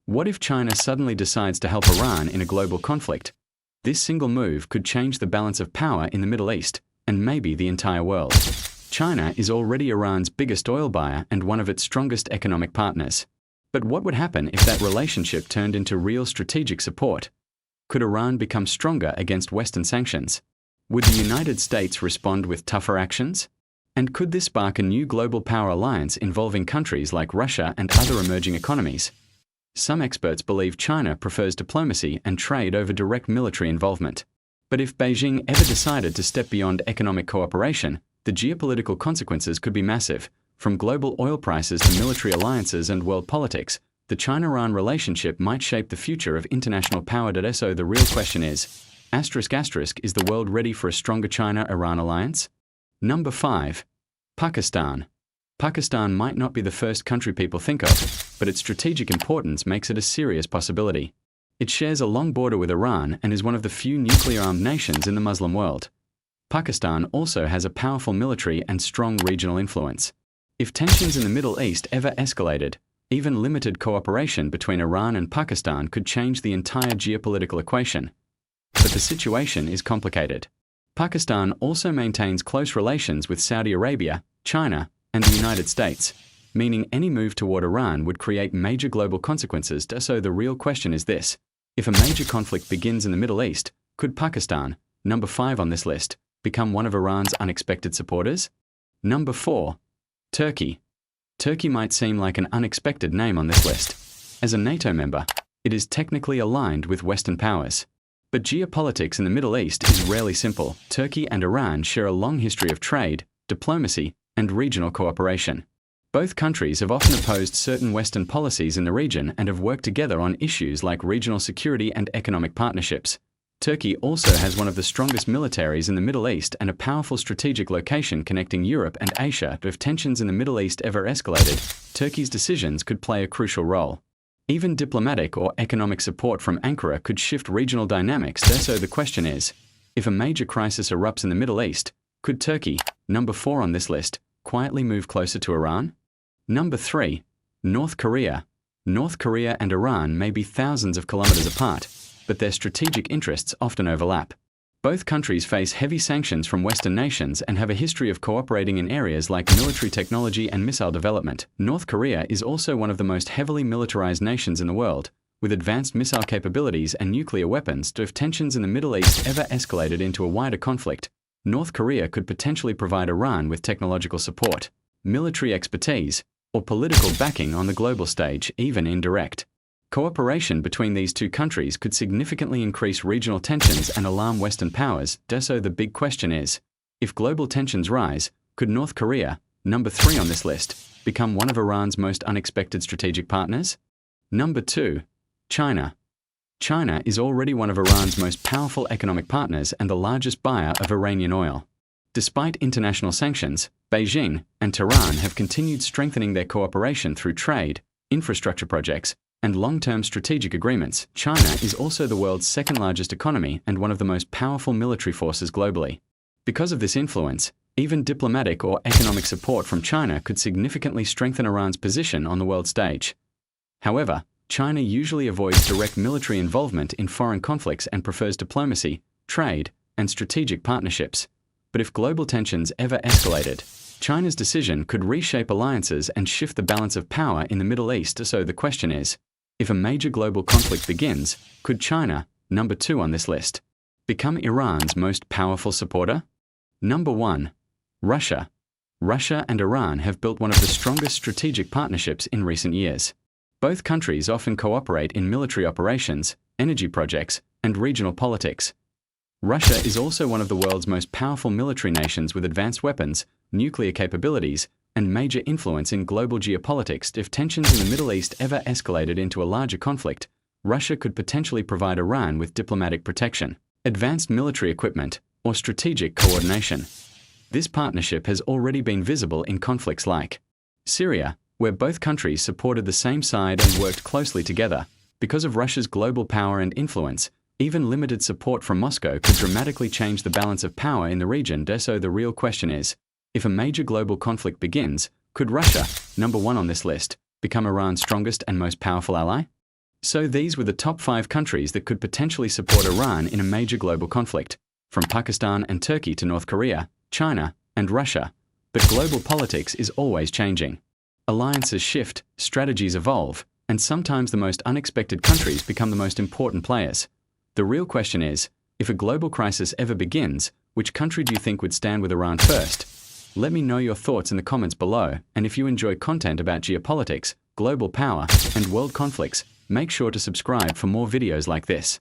What if China suddenly decides to help Iran in a global conflict? This single move could change the balance of power in the Middle East, and maybe the entire world. China is already Iran's biggest oil buyer and one of its strongest economic partners. But what would happen if that relationship turned into real strategic support? Could Iran become stronger against Western sanctions? Would the United States respond with tougher actions? And could this spark a new global power alliance involving countries like Russia and other emerging economies? Some experts believe China prefers diplomacy and trade over direct military involvement. But if Beijing ever decided to step beyond economic cooperation, the geopolitical consequences could be massive. From global oil prices to military alliances and world politics, the China-Iran relationship might shape the future of international power. So the real question is, is the world ready for a stronger China-Iran alliance? Number 5. Pakistan. Pakistan might not be the first country people think of, but its strategic importance makes it a serious possibility. It shares a long border with Iran and is one of the few nuclear-armed nations in the Muslim world. Pakistan also has a powerful military and strong regional influence. If tensions in the Middle East ever escalated, even limited cooperation between Iran and Pakistan could change the entire geopolitical equation. But the situation is complicated. Pakistan also maintains close relations with Saudi Arabia, China, and the United States, meaning any move toward Iran would create major global consequences. So the real question is this: if a major conflict begins in the Middle East, could Pakistan, number 5 on this list, become one of Iran's unexpected supporters? Number 4. Turkey. Turkey might seem like an unexpected name on this list. As a NATO member, it is technically aligned with Western powers. But geopolitics in the Middle East is rarely simple. Turkey and Iran share a long history of trade, diplomacy, and regional cooperation. Both countries have often opposed certain Western policies in the region and have worked together on issues like regional security and economic partnerships. Turkey also has one of the strongest militaries in the Middle East and a powerful strategic location connecting Europe and Asia. If tensions in the Middle East ever escalated, Turkey's decisions could play a crucial role. Even diplomatic or economic support from Ankara could shift regional dynamics. So the question is, if a major crisis erupts in the Middle East, could Turkey, number 4 on this list, quietly move closer to Iran? Number 3. North Korea. North Korea and Iran may be thousands of kilometers apart, but their strategic interests often overlap. Both countries face heavy sanctions from Western nations and have a history of cooperating in areas like military technology and missile development. North Korea is also one of the most heavily militarized nations in the world, with advanced missile capabilities and nuclear weapons. If tensions in the Middle East ever escalated into a wider conflict, North Korea could potentially provide Iran with technological support, military expertise, or political backing on the global stage, even indirect. Cooperation between these two countries could significantly increase regional tensions and alarm Western powers. So the big question is, if global tensions rise, could North Korea, number 3 on this list, become one of Iran's most unexpected strategic partners? Number 2. China. China is already one of Iran's most powerful economic partners and the largest buyer of Iranian oil. Despite international sanctions, Beijing and Tehran have continued strengthening their cooperation through trade, infrastructure projects, and long-term strategic agreements. China is also the world's second-largest economy and one of the most powerful military forces globally. Because of this influence, even diplomatic or economic support from China could significantly strengthen Iran's position on the world stage. However, China usually avoids direct military involvement in foreign conflicts and prefers diplomacy, trade, and strategic partnerships. But if global tensions ever escalated, China's decision could reshape alliances and shift the balance of power in the Middle East. So the question is, if a major global conflict begins, could China, number 2 on this list, become Iran's most powerful supporter? Number 1. Russia. Russia and Iran have built one of the strongest strategic partnerships in recent years. Both countries often cooperate in military operations, energy projects, and regional politics. Russia is also one of the world's most powerful military nations with advanced weapons, nuclear capabilities, and major influence in global geopolitics. If tensions in the Middle East ever escalated into a larger conflict, Russia could potentially provide Iran with diplomatic protection, advanced military equipment, or strategic coordination. This partnership has already been visible in conflicts like Syria, where both countries supported the same side and worked closely together. Because of Russia's global power and influence, even limited support from Moscow could dramatically change the balance of power in the region. So the real question is, if a major global conflict begins, could Russia, number 1 on this list, become Iran's strongest and most powerful ally? So these were the top 5 countries that could potentially support Iran in a major global conflict, from Pakistan and Turkey to North Korea, China, and Russia. But global politics is always changing. Alliances shift, strategies evolve, and sometimes the most unexpected countries become the most important players. The real question is, if a global crisis ever begins, which country do you think would stand with Iran first? Let me know your thoughts in the comments below, and if you enjoy content about geopolitics, global power, and world conflicts, make sure to subscribe for more videos like this.